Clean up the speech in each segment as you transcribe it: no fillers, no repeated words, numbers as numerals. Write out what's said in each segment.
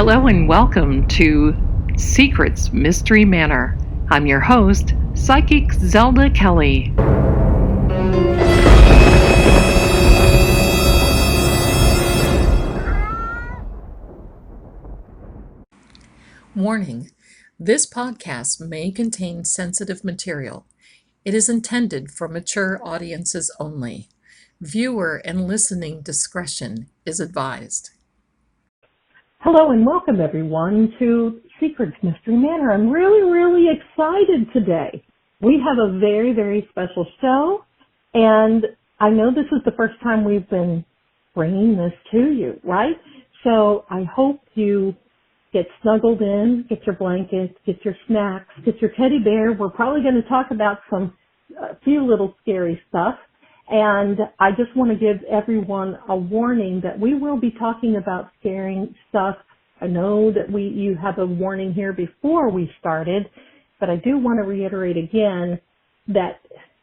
Hello and welcome to Secrets Mystery Manor. I'm your host, Psychic Zelda Kelly. Warning: this podcast may contain sensitive material. It is intended for mature audiences only. Viewer and listening discretion is advised. Hello and welcome everyone to Secrets Mystery Manor. I'm really excited today. We have a very special show, and I know this is the first time we've been bringing this to you, right? So I hope you get snuggled in, get your blankets, get your snacks, get your teddy bear. We're probably going to talk about a few little scary stuff. And I just want to give everyone a warning that we will be talking about scaring stuff. I know that you have a warning here before we started, but I do want to reiterate again that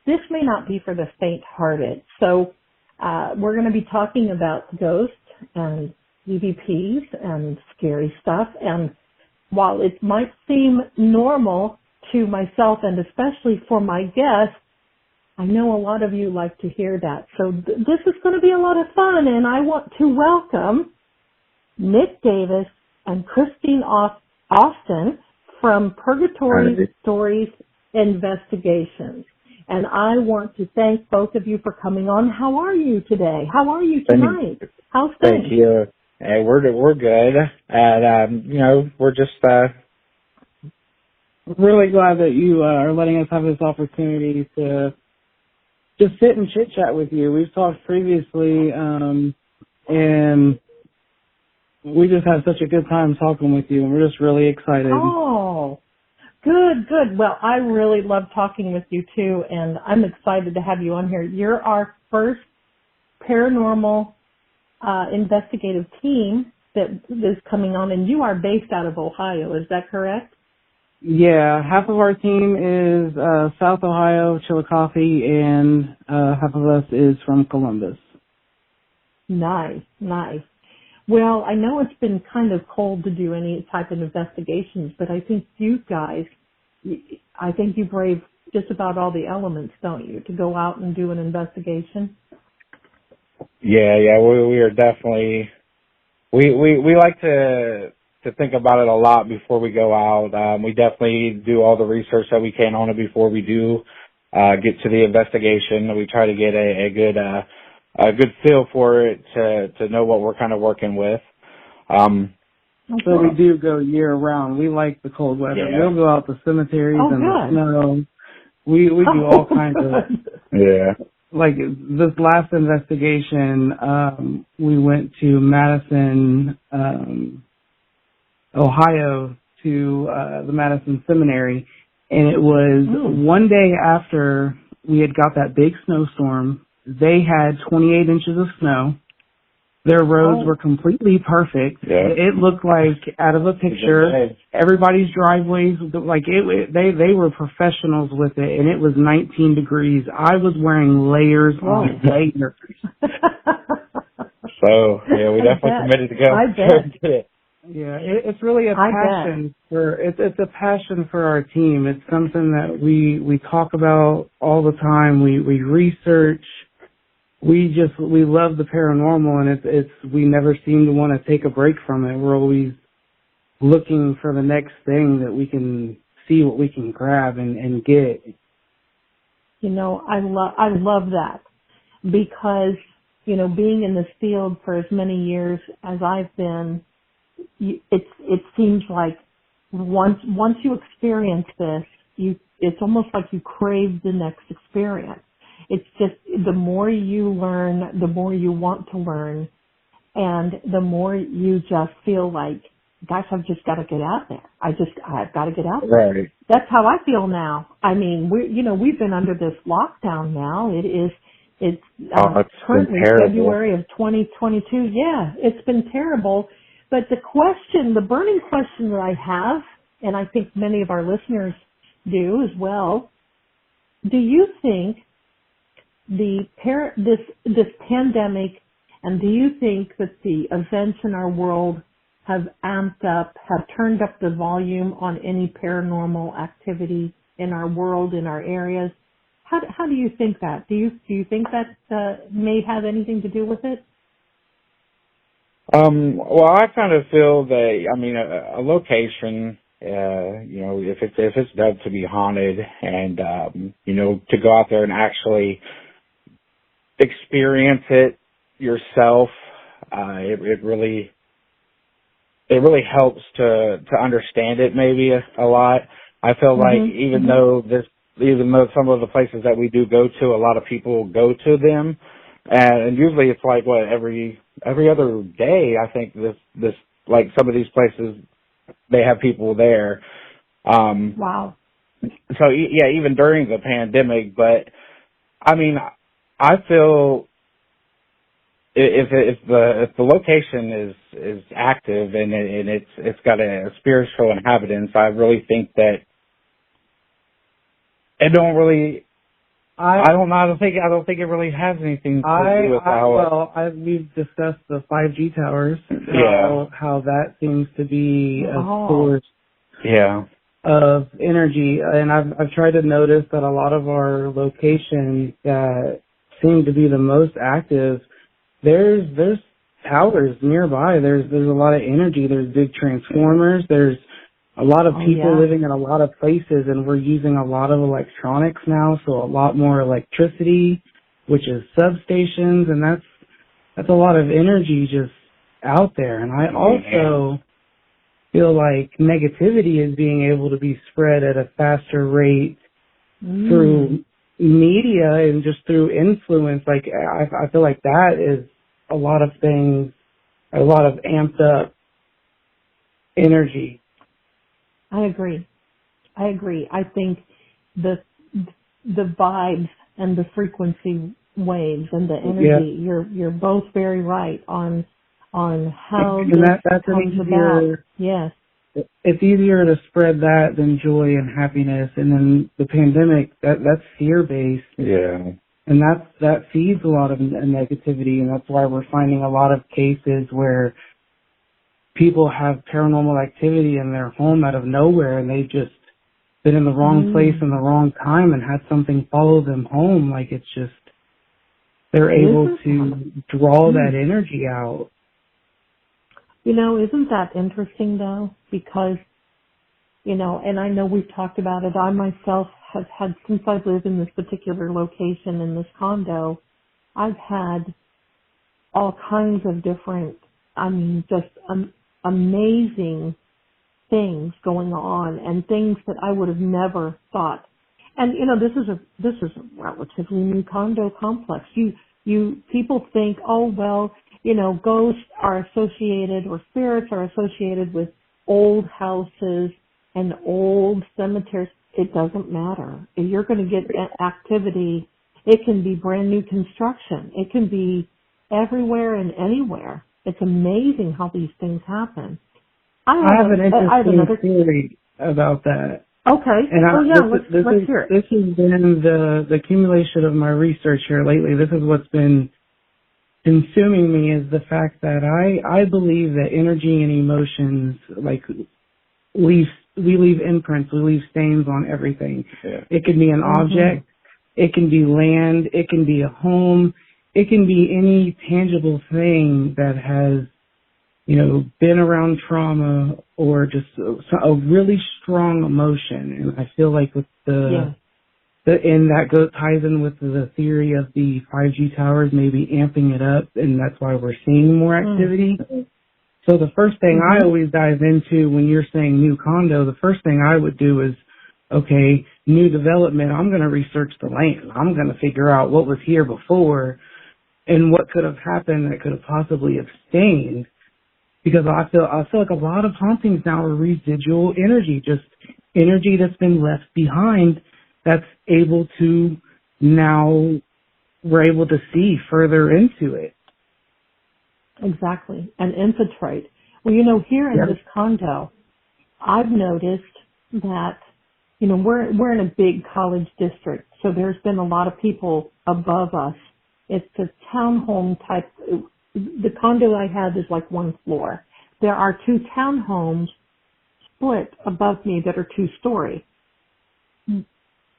this may not be for the faint-hearted. So we're going to be talking about ghosts and EVPs and scary stuff. And while it might seem normal to myself and especially for my guests, I know a lot of you like to hear that. So this is going to be a lot of fun, and I want to welcome Nick Davis and Christine Austin from Purgatory Stories Investigations. And I want to thank both of you for coming on. How are you today? How are you tonight? How's things? Thank you. Hey, we're good. And, we're just really glad that you are letting us have this opportunity to just sit and chit-chat with you. We've talked previously, and we just had such a good time talking with you, and we're just really excited. Oh, good. Well, I really love talking with you, too, and I'm excited to have you on here. You're our first paranormal investigative team that is coming on, and you are based out of Ohio. Is that correct? Yeah, half of our team is South Ohio, Chillicothe, and half of us is from Columbus. Nice. Well, I know it's been kind of cold to do any type of investigations, but I think you guys, you brave just about all the elements, don't you, to go out and do an investigation? Yeah, we are definitely, we like to think about it a lot before we go out. We definitely do all the research that we can on it before we do get to the investigation. We try to get a good feel for it to know what we're kind of working with. So we do go year round. We like the cold weather. Yeah. We'll go out to cemeteries and the snow. We do all kinds of. Yeah. Like this last investigation, we went to Madison, Ohio, to the Madison Seminary, and it was one day after we had got that big snowstorm. They had 28 inches of snow. Their roads were completely perfect. Yeah. It looked like out of a picture. Everybody's driveways, they were professionals with it, and it was 19 degrees. I was wearing layers on layers. So, yeah, we definitely committed to go. I bet. Yeah, it's really a passion it's a passion for our team. It's something that we talk about all the time. We research. We love the paranormal, and we never seem to want to take a break from it. We're always looking for the next thing that we can see what we can grab and get. I love that because, being in this field for as many years as I've been, it seems like once you experience this, it's almost like you crave the next experience. It's just the more you learn, the more you want to learn, and the more you just feel like, gosh, I've just got to get out there. I've got to get out there. Right. That's how I feel now. I mean, we've been under this lockdown now. It's currently February of 2022. Yeah, it's been terrible. But the burning question that I have, and I think many of our listeners do as well, do you think this pandemic, and do you think that the events in our world have amped up, have turned up the volume on any paranormal activity in our world, in our areas. How do you think that? Do you think that may have anything to do with it? Well, I kind of feel that, I mean, a location, you know, if it's dubbed to be haunted and, you know, to go out there and actually experience it yourself, it really helps to understand it maybe a lot. I feel like even though some of the places that we do go to, a lot of people go to them, and usually it's like every other day. I think this like some of these places they have people there. Wow. So yeah, even during the pandemic, but I mean, I feel if the location is active and it's got a spiritual inhabitants, I really think that it don't really. I don't know. I don't think it really has anything to do with how. Well, we've discussed the 5G towers. Yeah. How that seems to be a source. Yeah. Of energy, and I've tried to notice that a lot of our locations that seem to be the most active, there's towers nearby. There's a lot of energy. There's big transformers. There's a lot of people living in a lot of places, and we're using a lot of electronics now, so a lot more electricity, which is substations, and that's a lot of energy just out there. And I also feel like negativity is being able to be spread at a faster rate through media and just through influence. Like I feel like that is a lot of things, a lot of amped up energy. I agree. I think the vibes and the frequency waves and the energy. You're both very right on how that's comes easier, about. Yes. It's easier to spread that than joy and happiness. And then the pandemic, that's fear based. Yeah. And that feeds a lot of negativity, and that's why we're finding a lot of cases where people have paranormal activity in their home out of nowhere, and they've just been in the wrong place in the wrong time and had something follow them home. Like it's just, they're able to draw that energy out. You know, isn't that interesting though? Because, you know, and I know we've talked about it, I myself have had, since I've lived in this particular location in this condo, I've had all kinds of different, just amazing things going on, and things that I would have never thought. And, you know, this is a relatively new condo complex. People think, oh, well, you know, ghosts are associated, or spirits are associated with old houses and old cemeteries. It doesn't matter. If you're going to get activity, it can be brand new construction. It can be everywhere and anywhere. It's amazing how these things happen. I have an interesting theory about that. Okay. And let's hear it. This has been the accumulation of my research here lately. This is what's been consuming me, is the fact that I believe that energy and emotions, like, we leave imprints, we leave stains on everything. Yeah. It can be an object, it can be land, it can be a home, it can be any tangible thing that has, you know, been around trauma or just a really strong emotion. And I feel like with and that ties in with the theory of the 5G towers maybe amping it up, and that's why we're seeing more activity. So the first thing I always dive into when you're saying new condo, the first thing I would do is, okay, new development, I'm going to research the land. I'm going to figure out what was here before and what could have happened that could have possibly abstained. Because I feel like a lot of hauntings now are residual energy, just energy that's been left behind that's able to, now we're able to see further into it. Exactly, and infiltrate. Well, you know, here in this condo, I've noticed that, you know, we're in a big college district, so there's been a lot of people above us. It's a townhome type. The condo I have is like one floor, there are 2 townhomes split above me that are 2-story.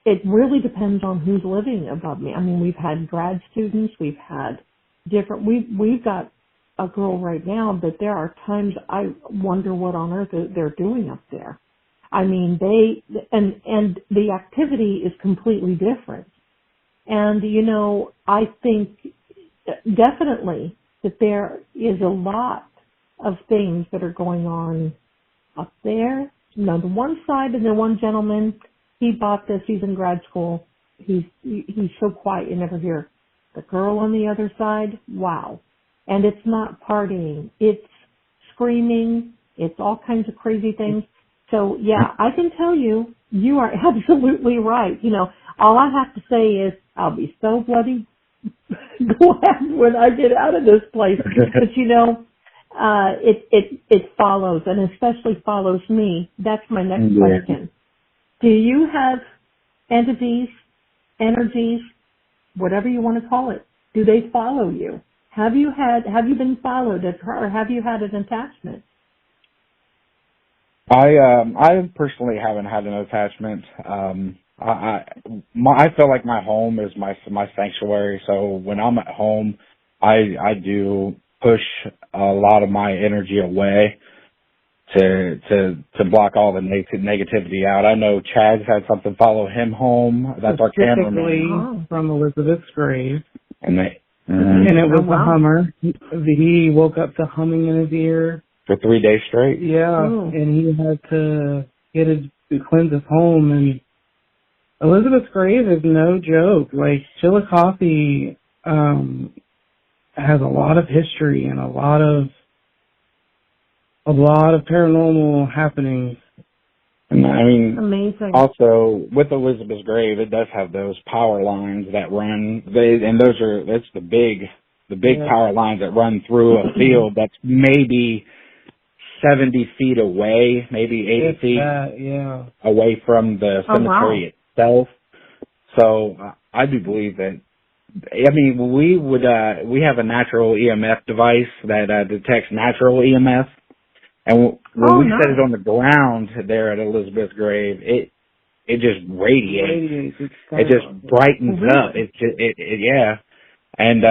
It really depends on who's living above me. I mean, we've had grad students, we've had different, we've got a girl right now, but there are times I wonder what on earth they're doing up there. I mean, and the activity is completely different. And, you know, I think definitely that there is a lot of things that are going on up there. You know, the one side, and the one gentleman, he bought this, he's in grad school. He's so quiet, you never hear. The girl on the other side, wow. And it's not partying. It's screaming. It's all kinds of crazy things. So, yeah, I can tell you, you are absolutely right. You know, all I have to say is I'll be so bloody glad when I get out of this place. But, you know, it follows, and especially follows me. That's my next question. Do you have entities, energies, whatever you want to call it? Do they follow you? Have you been followed, or have you had an attachment? I personally haven't had an attachment. I feel like my home is my sanctuary. So when I'm at home, I do push a lot of my energy away to block all the negativity out. I know Chad's had something follow him home. That's our cameraman from Elizabeth's grave, and and it was the Hummer. He woke up to humming in his ear for 3 days straight. Yeah, and he had to cleanse his home. And Elizabeth's grave is no joke. Like, Chillicothe has a lot of history and a lot of paranormal happenings. And I mean, amazing. Also, with Elizabeth's grave, it does have those power lines that run. That's the big power lines that run through a field that's maybe 70 feet away, maybe 80 feet away from the cemetery itself. So I do believe that. I mean, we have a natural EMF device that detects natural EMF. And when we set it on the ground there at Elizabeth's grave, it just radiates. It just brightens up. And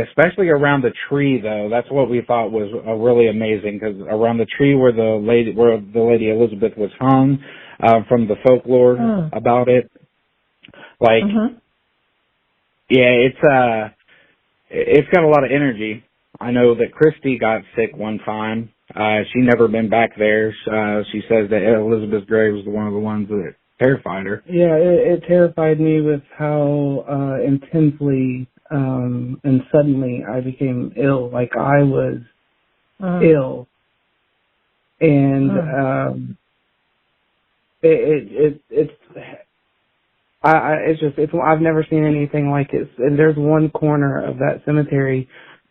especially around the tree, though, that's what we thought was really amazing, because around the tree where the lady Elizabeth was hung, from the folklore about it, like, it's got a lot of energy. I know that Christy got sick one time. She never been back there. She says that Elizabeth's grave was one of the ones that terrified her. Yeah, it terrified me with how intensely and suddenly I became ill. Like, I was ill, and I've never seen anything like it. And there's one corner of that cemetery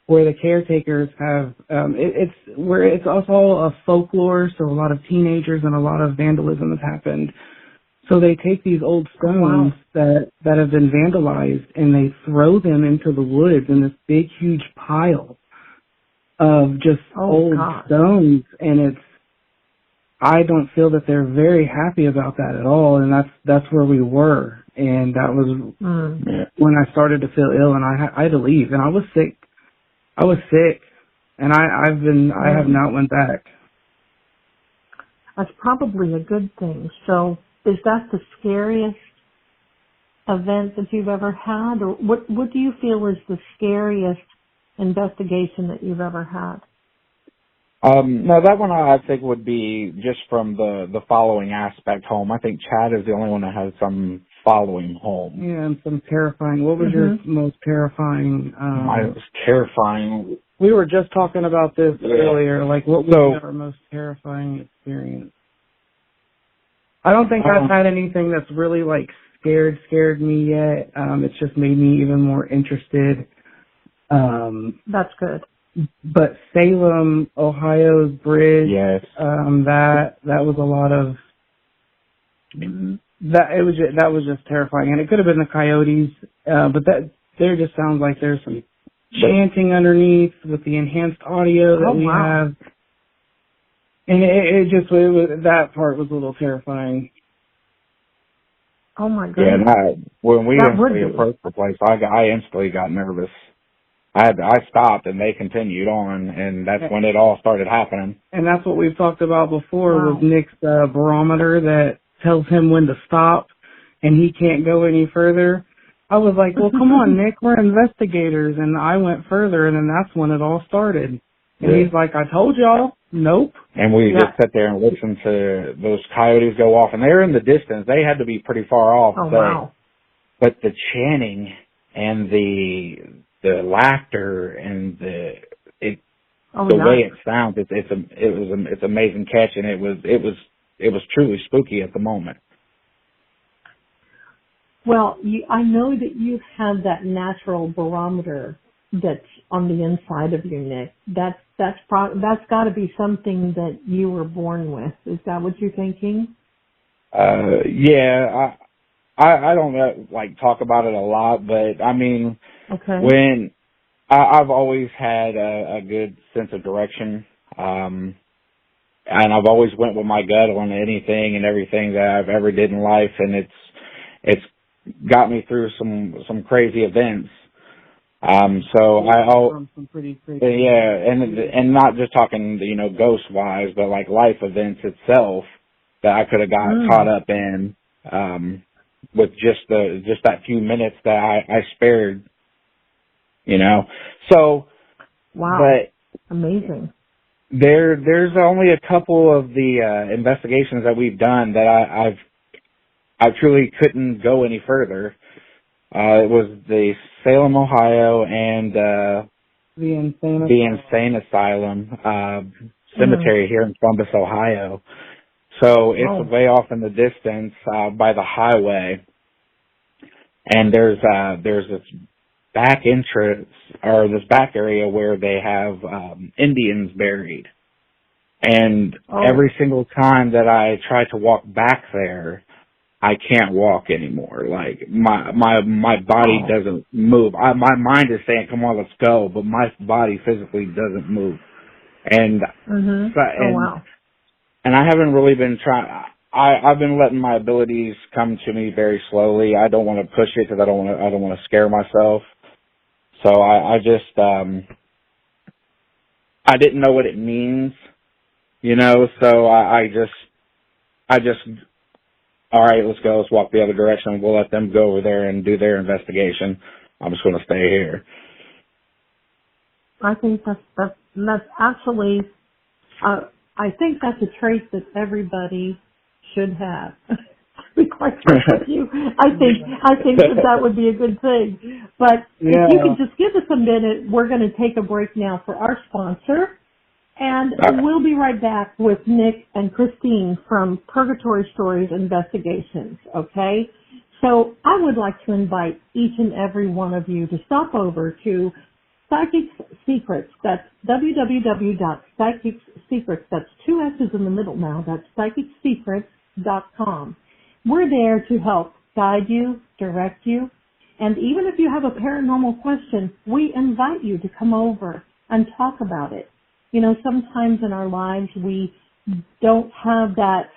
where the caretakers have, it's also a folklore, so a lot of teenagers and a lot of vandalism has happened. So they take these old stones that have been vandalized, and they throw them into the woods in this big, huge pile of just old stones, and I don't feel that they're very happy about that at all, and that's where we were, and that was when I started to feel ill, and I had to leave, and I was sick, and I have not went back. That's probably a good thing. So, is that the scariest event that you've ever had, or what do you feel is the scariest investigation that you've ever had? No, that one I think would be just from the following aspect home. I think Chad is the only one that has some following home. Yeah, and some terrifying. What was your most terrifying? Mine was terrifying. We were just talking about this earlier. Like, what was our most terrifying experience? I don't think I've had anything that's really, like, scared me yet. It's just made me even more interested. That's good. But Salem, Ohio's bridge, that was a lot of that was just terrifying, and it could have been the coyotes, but there just sounds like there's some chanting underneath with the enhanced audio that we have. And that part was a little terrifying. Oh my Yeah, goodness. when we That would instantly be. approached the place, I instantly got nervous. I stopped and they continued on, and that's when it all started happening. And that's what we've talked about before Wow. with Nick's barometer that tells him when to stop, and he can't go any further. I was like, well, come on, Nick, we're investigators. And I went further, and then that's when it all started. And he's like, I told y'all, nope. And we just sat there and listened to those coyotes go off, and they're in the distance. They had to be pretty far off. Oh, wow. But the chanting and the laughter and the way it sounds, it's amazing catch, and it was truly spooky at the moment. Well, I know that you have that natural barometer that's on the inside of you, Nick. That's got to be something that you were born with. Is that what you're thinking? Yeah, I don't like talk about it a lot, but I mean, when I've always had a good sense of direction, and I've always went with my gut on anything and everything that I've ever did in life, and it's got me through some crazy events. So some pretty crazy. Yeah, and not just talking, ghost wise, but like life events itself that I could have got caught up in, with just that few minutes that I spared, So, wow, but amazing. There's only a couple of the investigations that we've done that I truly couldn't go any further. It was the Salem, Ohio, and the Insane Asylum cemetery here in Columbus, Ohio. So it's way off in the distance by the highway, and there's this back entrance or this back area where they have Indians buried. And every single time that I try to walk back there, I can't walk anymore. Like my body doesn't move. My mind is saying, "Come on, let's go," but my body physically doesn't move. And and I haven't really been trying. I've been letting my abilities come to me very slowly. I don't want to push it because I don't want to scare myself. So I just I didn't know what it means, So I just all right, let's go. Let's walk the other direction. We'll let them go over there and do their investigation. I'm just going to stay here. I think that's actually, I think that's a trait that everybody should have. To be quite frank with you, I think that would be a good thing. But if you could just give us a minute, we're going to take a break now for our sponsor. And we'll be right back with Nick and Christine from Purgatory Stories Investigations, okay? So I would like to invite each and every one of you to stop over to Psychics Secrets. That's www.psychicssecrets. That's 2 S's in the middle now. That's psychicsecrets.com. We're there to help guide you, direct you, and even if you have a paranormal question, we invite you to come over and talk about it. Sometimes in our lives we don't have that,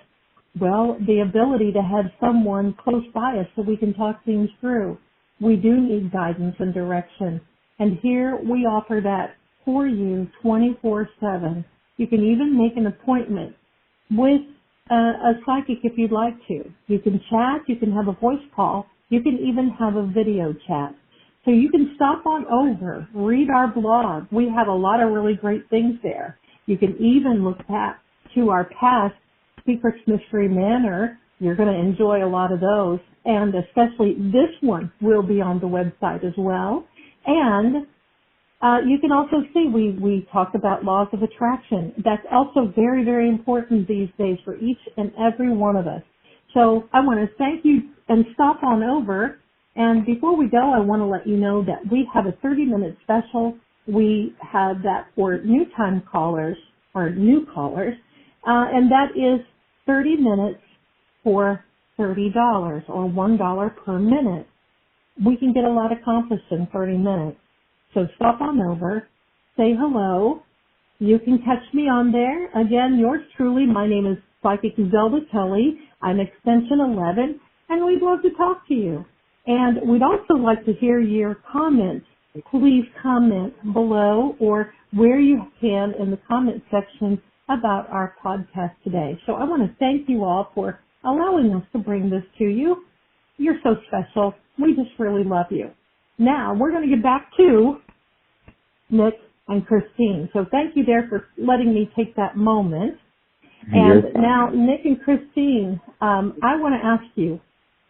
the ability to have someone close by us so we can talk things through. We do need guidance and direction. And here we offer that for you 24/7. You can even make an appointment with a psychic if you'd like to. You can chat, you can have a voice call, you can even have a video chat. So you can stop on over, read our blog. We have a lot of really great things there. You can even look back to our past Secrets Mystery Manor. You're going to enjoy a lot of those. And especially this one will be on the website as well. And you can also see we talked about laws of attraction. That's also very, very important these days for each and every one of us. So I want to thank you and stop on over. And before we go, I want to let you know that we have a 30-minute special. We have that for new callers, and that is 30 minutes for $30 or $1 per minute. We can get a lot accomplished in 30 minutes. So stop on over, say hello, You can catch me on there. Again, yours truly. My name is Psychic Zelda Kelly. I'm extension 11, and we'd love to talk to you. And we'd also like to hear your comments. Please comment below or where you can in the comment section about our podcast today. So I want to thank you all for allowing us to bring this to you. You're so special. We just really love you. Now, we're going to get back to Nick and Christine. So thank you there for letting me take that moment. And now, Nick and Christine, I want to ask you,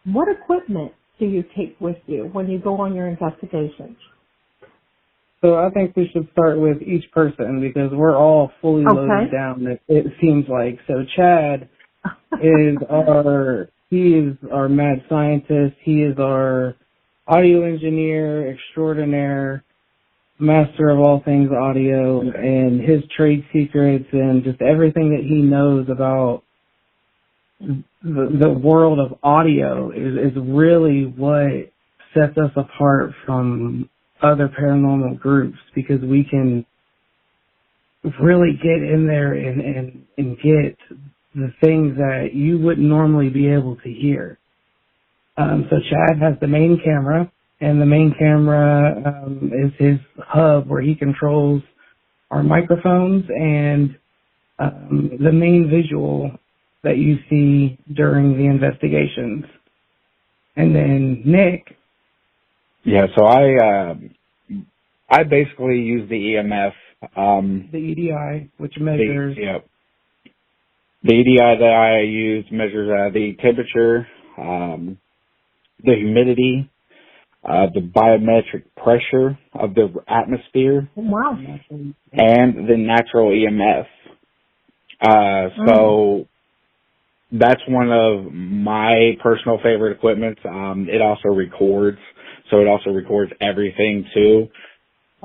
what equipment do you take with you when you go on your investigations? So I think we should start with each person because we're all fully loaded down, it seems like. So Chad is our mad scientist. He is our audio engineer extraordinaire, master of all things audio, and his trade secrets and just everything that he knows about the world of audio is really what sets us apart from other paranormal groups, because we can really get in there and get the things that you wouldn't normally be able to hear. So Chad has the main camera, and the main camera is his hub where he controls our microphones and the main visual that you see during the investigations. And then Nick. Yeah, so I basically use the EMF. The EDI, which measures. The EDI that I use measures the temperature, the humidity, the biometric pressure of the atmosphere, wow, and the natural EMF. So that's one of my personal favorite equipment. It also records, so it also records everything too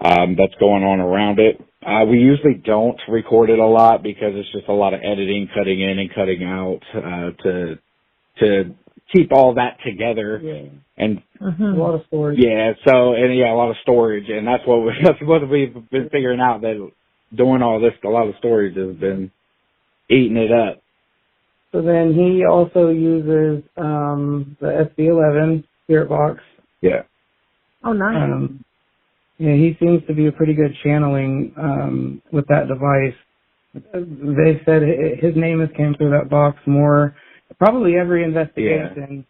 that's going on around it. We usually don't record it a lot because it's just a lot of editing, cutting in and cutting out to keep all that together. Yeah. And a lot of storage. Yeah, a lot of storage, and that's what we've been figuring out, that doing all this, a lot of storage has been eating it up. So then he also uses the SB11 Spirit Box. Yeah. Oh, nice. Yeah, he seems to be a pretty good channeling with that device. They said his name has came through that box more, probably every investigation. Yeah.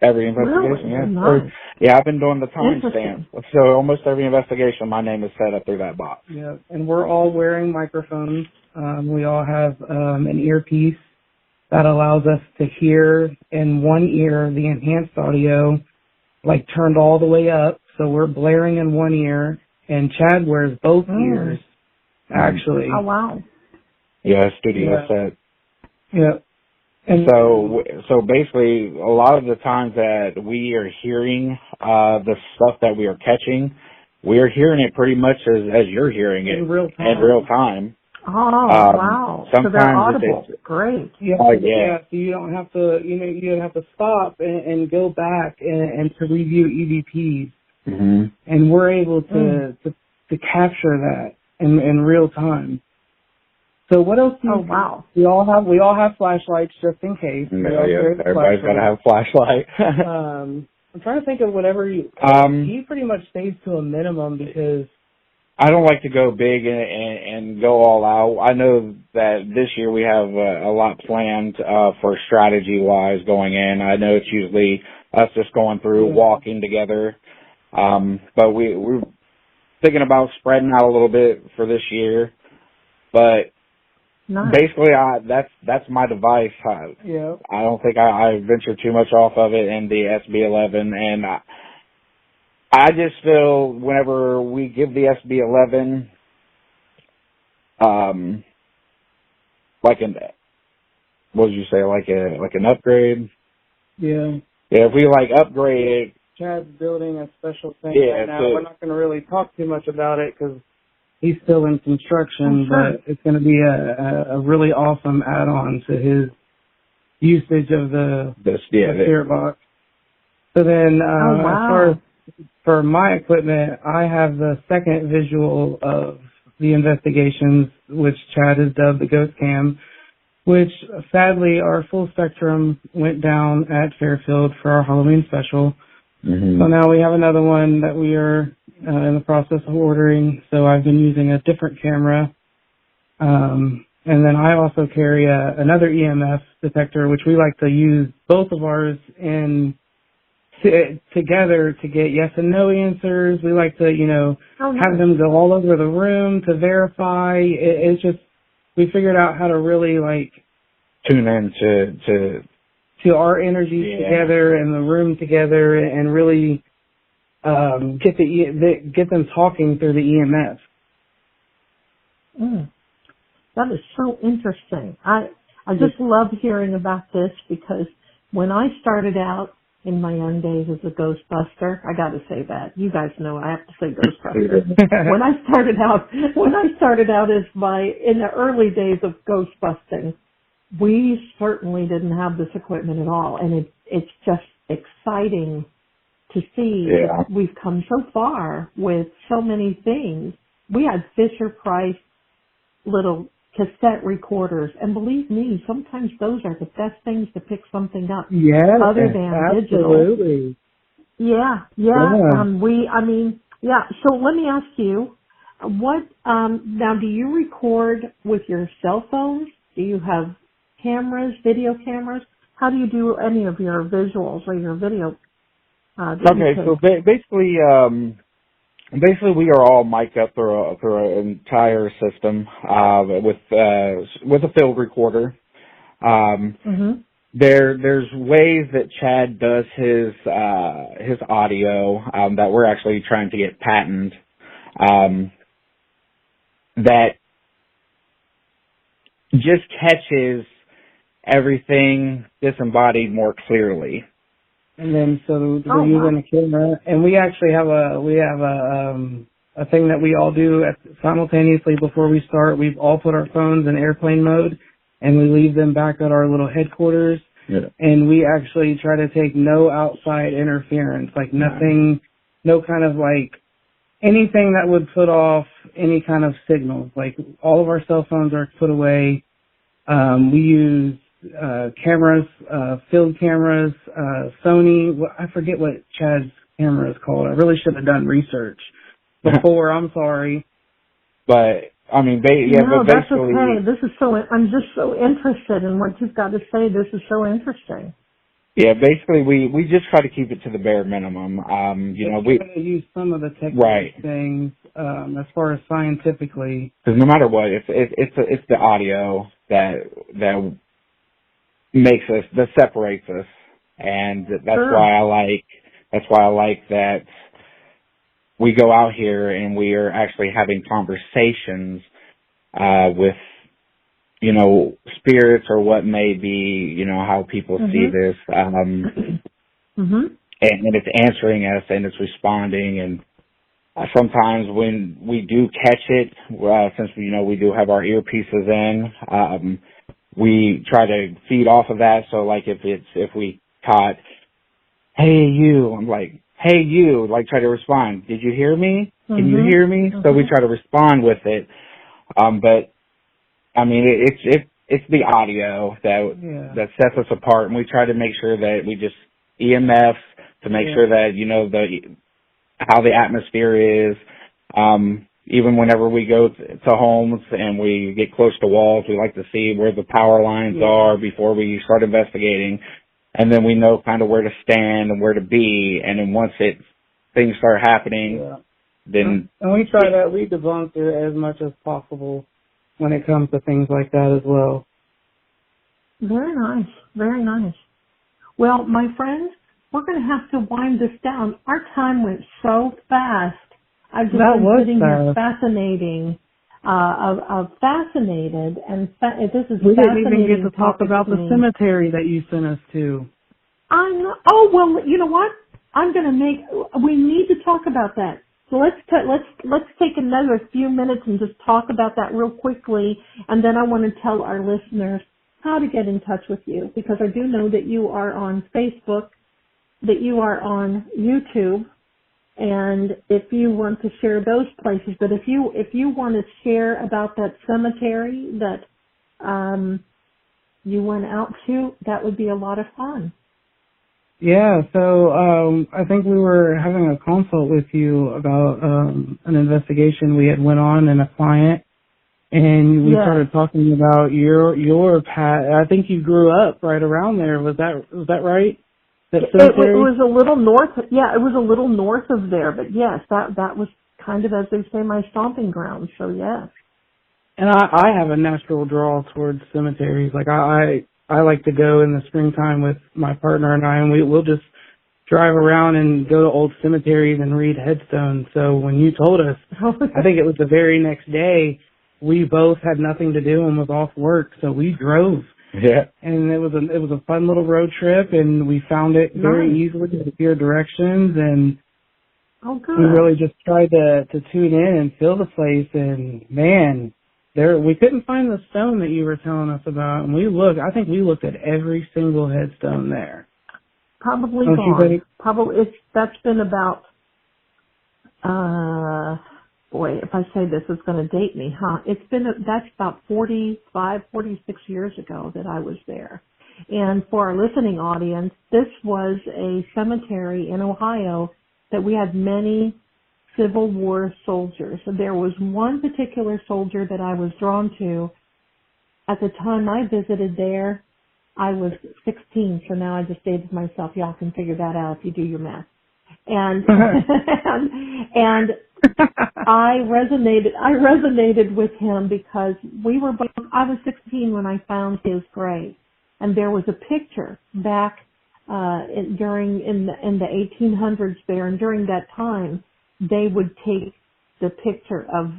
Every investigation, really? yeah. Nice. I've been doing the timestamp. So almost every investigation, my name is set up through that box. Yeah, and we're all wearing microphones. We all have an earpiece that allows us to hear in one ear the enhanced audio, like turned all the way up. So we're blaring in one ear, and Chad wears both ears, actually. Oh, wow. Yeah, studio set. Yeah. And so basically, a lot of the times that we are hearing the stuff that we are catching, we are hearing it pretty much as you're hearing it in real time. Oh, wow. So they're audible. Great. Yeah, so you don't have to, you don't have to stop and go back and to review EVPs. Mm-hmm. And we're able to capture that in real time. So what else do you wow. We all have flashlights just in case. Everybody's got to have a flashlight. I'm trying to think of whatever he pretty much stays to a minimum because I don't like to go big and go all out. I know that this year we have a lot planned for strategy-wise going in. I know it's usually us just going through, walking together. But we're thinking about spreading out a little bit for this year. But basically, that's my device. I don't think I venture too much off of it in the SB11, and I just feel whenever we give the SB11, like an upgrade. Yeah. Yeah, if we upgrade it. Chad's building a special thing right now. We're not going to really talk too much about it because he's still in construction, but it's going to be a really awesome add-on to his usage of the Spirit Box. So then, as far as for my equipment, I have the second visual of Investigations, which Chad has dubbed the Ghost Cam, which sadly our full spectrum went down at Fairfield for our Halloween special. So now we have another one that we are in the process of ordering. So I've been using a different camera. And then I also carry another EMF detector, which we like to use both of ours in together to get yes and no answers. We like to, have them go all over the room to verify. It's just, we figured out how to really tune in to our energies together and the room together and really get them talking through the EMF. That is so interesting. I just love hearing about this because when I started out in my young days as a Ghostbuster, I got to say that. You guys know I have to say Ghostbuster. when I started out in the early days of Ghostbusting, we certainly didn't have this equipment at all, and it's just exciting to see that we've come so far with so many things. We had Fisher-Price little cassette recorders, and believe me, sometimes those are the best things to pick something up. Other than absolutely. Digital. So let me ask you, what now? Do you record with your cell phones? Do you have cameras, video cameras? How do you do any of your visuals or your video? Okay, so basically, we are all mic'd up through an entire system with a field recorder. There's ways that Chad does his audio that we're actually trying to get patented that just catches everything disembodied more clearly. And then so we're using a camera, and we actually have a thing that we all do simultaneously before we start. We've all put our phones in airplane mode, and we leave them back at our little headquarters. And we actually try to take no outside interference, nothing, no kind of anything that would put off any kind of signals. All of our cell phones are put away. We use cameras, field cameras, Sony. I forget what Chad's camera is called. I really should have done research before. I'm sorry. But I mean, but that's okay. This is I'm just so interested in what you've got to say. This is so interesting. Yeah, basically, we just try to keep it to the bare minimum. We try to use some of the technical things as far as scientifically. Because no matter what, it's the audio that makes us, that separates us, and that's why I like that we go out here and we are actually having conversations with spirits or what may be, how people see this, and it's answering us and it's responding. And sometimes when we do catch it, since we do have our earpieces in, we try to feed off of that. So if we caught, hey you, I'm like, hey you, try to respond. Did you hear me? Can you hear me? So we try to respond with it. But I mean, it's the audio that sets us apart, and we try to make sure that we just EMFs to make sure that how the atmosphere is. Even whenever we go to homes and we get close to walls, we like to see where the power lines are before we start investigating, and then we know kind of where to stand and where to be. And then once things start happening, then and we try to debunk it as much as possible when it comes to things like that as well. Very nice. Very nice. Well, my friends, we're going to have to wind this down. Our time went so fast. I've just been sitting here fascinated, and this is we fascinating. We didn't even get to talk about the cemetery that you sent us to. Oh, well, you know what? We need to talk about that. So let's take another few minutes and just talk about that real quickly, and then I want to tell our listeners how to get in touch with you, because I do know that you are on Facebook, that you are on YouTube, And if you want to share those places, but if you want to share about that cemetery that you went out to, that would be a lot of fun. Yeah, so I think we were having a consult with you about an investigation we had went on and a client, and we started talking about your path. I think you grew up right around there. Was that right? That cemetery? It was a little north. Yeah, it was a little north of there, but yes, that was kind of, as they say, my stomping ground. So yes. And I have a natural draw towards cemeteries. Like I like to go in the springtime with my partner and I, and we'll just drive around and go to old cemeteries and read headstones. So when you told us, I think it was the very next day, we both had nothing to do and was off work, so we drove. Yeah. And it was a fun little road trip, and we found it very easily with your directions, and we really just tried to tune in and feel the place. And man, we couldn't find the stone that you were telling us about, and I think we looked at every single headstone there. Probably gone. That's been about, if I say this, it's going to date me, huh? That's about 46 years ago that I was there. And for our listening audience, this was a cemetery in Ohio that we had many Civil War soldiers. So there was one particular soldier that I was drawn to. At the time I visited there, I was 16, so now I just dated myself. Y'all can figure that out if you do your math. And and I resonated with him because we were both, I was 16 when I found his grave, and there was a picture back in the 1800s there, and during that time they would take the picture of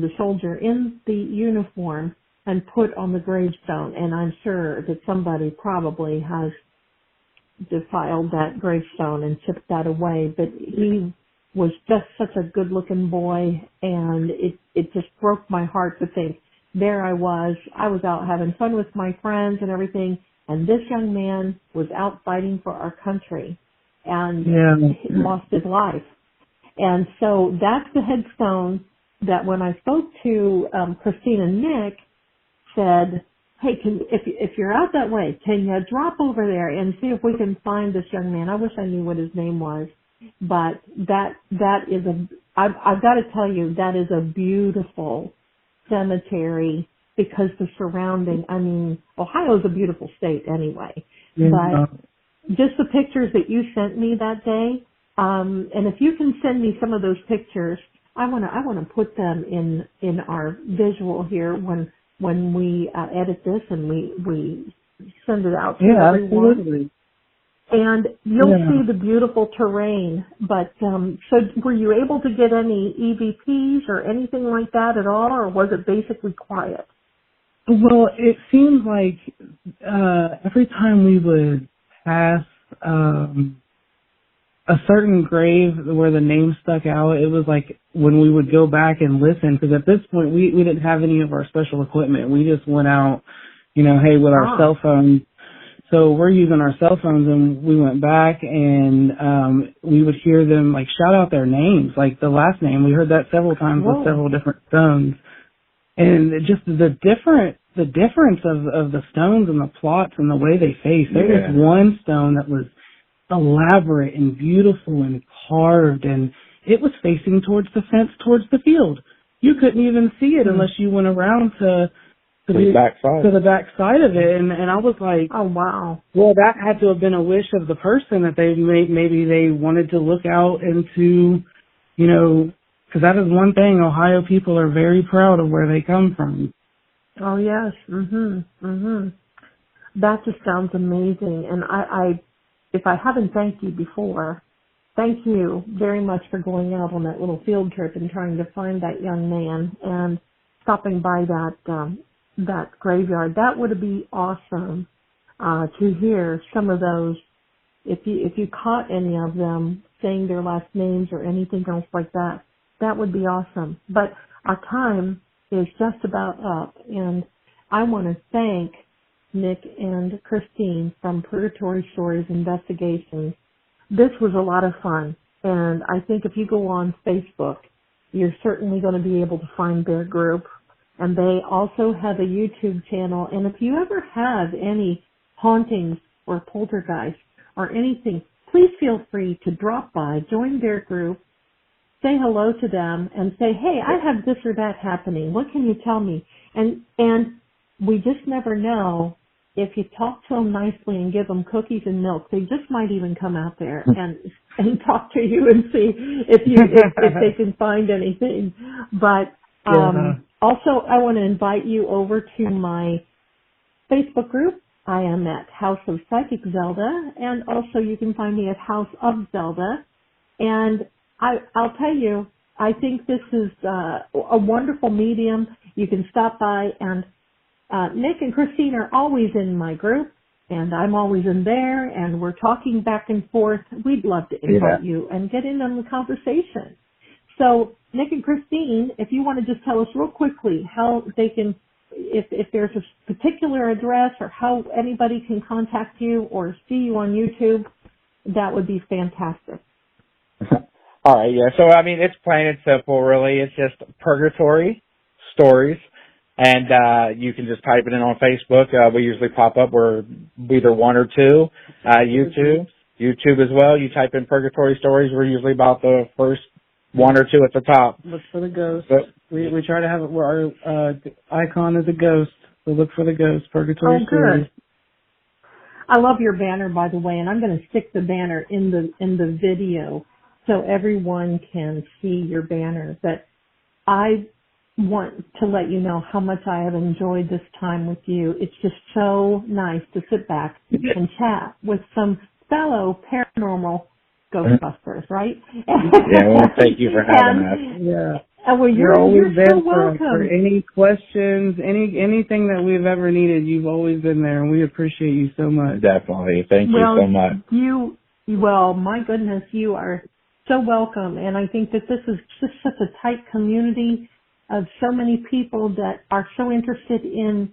the soldier in the uniform and put on the gravestone, and I'm sure that somebody probably has defiled that gravestone and chipped that away, but he was just such a good-looking boy, and it just broke my heart to think, there I was out having fun with my friends and everything, and this young man was out fighting for our country, and he lost his life. And so that's the headstone that when I spoke to Christine and Nick, said, hey, if you're out that way, can you drop over there and see if we can find this young man? I wish I knew what his name was. But that is I've got to tell you, that is a beautiful cemetery because the surrounding, I mean, Ohio's a beautiful state anyway. Yeah. But just the pictures that you sent me that day, and if you can send me some of those pictures, I want to put them in our visual here when we edit this and we send it out to everyone. Absolutely. And you'll see the beautiful terrain. But so were you able to get any EVPs or anything like that at all, or was it basically quiet? Well, it seemed like every time we would pass a certain grave where the name stuck out, it was like when we would go back and listen, because at this point we didn't have any of our special equipment. We just went out, with our cell phones. So we're using our cell phones, and we went back and we would hear them shout out their names, like the last name. We heard that several times with several different stones. And just the difference of the stones and the plots and the way they face. There was one stone that was elaborate and beautiful and carved, and it was facing towards the fence, towards the field. You couldn't even see it unless you went around to the back side of it, and I was like, oh wow. Well, that had to have been a wish of the person that maybe they wanted to look out into, because that is one thing. Ohio people are very proud of where they come from. Oh yes, That just sounds amazing, and I if I haven't thanked you before, thank you very much for going out on that little field trip and trying to find that young man and stopping by that graveyard. That would be awesome to hear some of those. If you caught any of them saying their last names or anything else like that, that would be awesome. But our time is just about up, and I want to thank Nick and Christine from Purgatory Stories Investigations. This was a lot of fun, And I think if you go on Facebook, you're certainly going to be able to find their group. And they also have a YouTube channel. And if you ever have any hauntings or poltergeists or anything, please feel free to drop by, join their group, say hello to them, and say, hey, I have this or that happening. What can you tell me? And we just never know. If you talk to them nicely and give them cookies and milk, they just might even come out there and talk to you and see if they can find anything. But also, I want to invite you over to my Facebook group. I am at House of Psychic Zelda, and also you can find me at House of Zelda. And I'll tell you, I think this is a wonderful medium. You can stop by, and Nick and Christine are always in my group, and I'm always in there, and we're talking back and forth. We'd love to invite you and get in on the conversation. So, Nick and Christine, if you want to just tell us real quickly how they can, if there's a particular address or how anybody can contact you or see you on YouTube, that would be fantastic. All right, yeah. So, I mean, it's plain and simple, really. It's just Purgatory Stories. And you can just type it in on Facebook. We usually pop up. We're either one or two. YouTube as well. You type in Purgatory Stories. We're usually about the first one or two at the top. Look for the ghost. We try to have it where our icon is a ghost. So look for the ghost. Purgatory Stories. Good. I love your banner, by the way, and I'm going to stick the banner in the video so everyone can see your banner. But I want to let you know how much I have enjoyed this time with you. It's just so nice to sit back and chat with some fellow paranormal Ghostbusters, right? Yeah, well, thank you for having us. Yeah. Well, you're always so there welcome. for any questions, anything that we've ever needed. You've always been there, and we appreciate you so much. Definitely. Thank you so much. Well, my goodness, you are so welcome. And I think that this is just such a tight community of so many people that are so interested in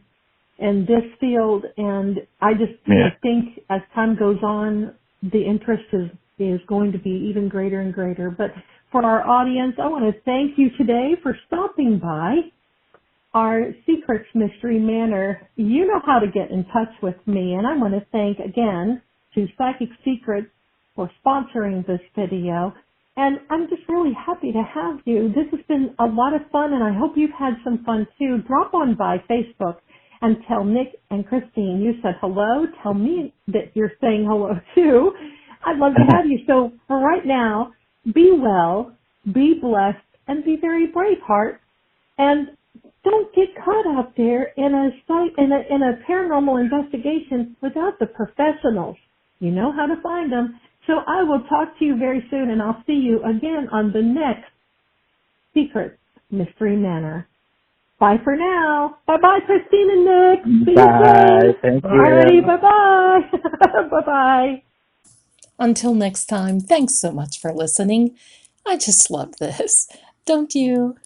this field. And I think as time goes on, the interest is going to be even greater and greater. But for our audience, I want to thank you today for stopping by our Secrets Mystery Manor. You know how to get in touch with me, and I want to thank again to Psychic Secrets for sponsoring this video. And I'm just really happy to have you. This has been a lot of fun, and I hope you've had some fun too. Drop on by Facebook and tell Nick and Christine you said hello. Tell me that you're saying hello too. I'd love to have you. So for right now, be well, be blessed, and be very brave, heart. And don't get caught out there in a paranormal investigation without the professionals. You know how to find them. So I will talk to you very soon, and I'll see you again on the next Secrets Mystery Manor. Bye for now. Bye-bye, Christine and Nick. See Bye. you soon. Thank you. Alrighty, bye-bye. Bye-bye. Until next time, thanks so much for listening. I just love this, don't you?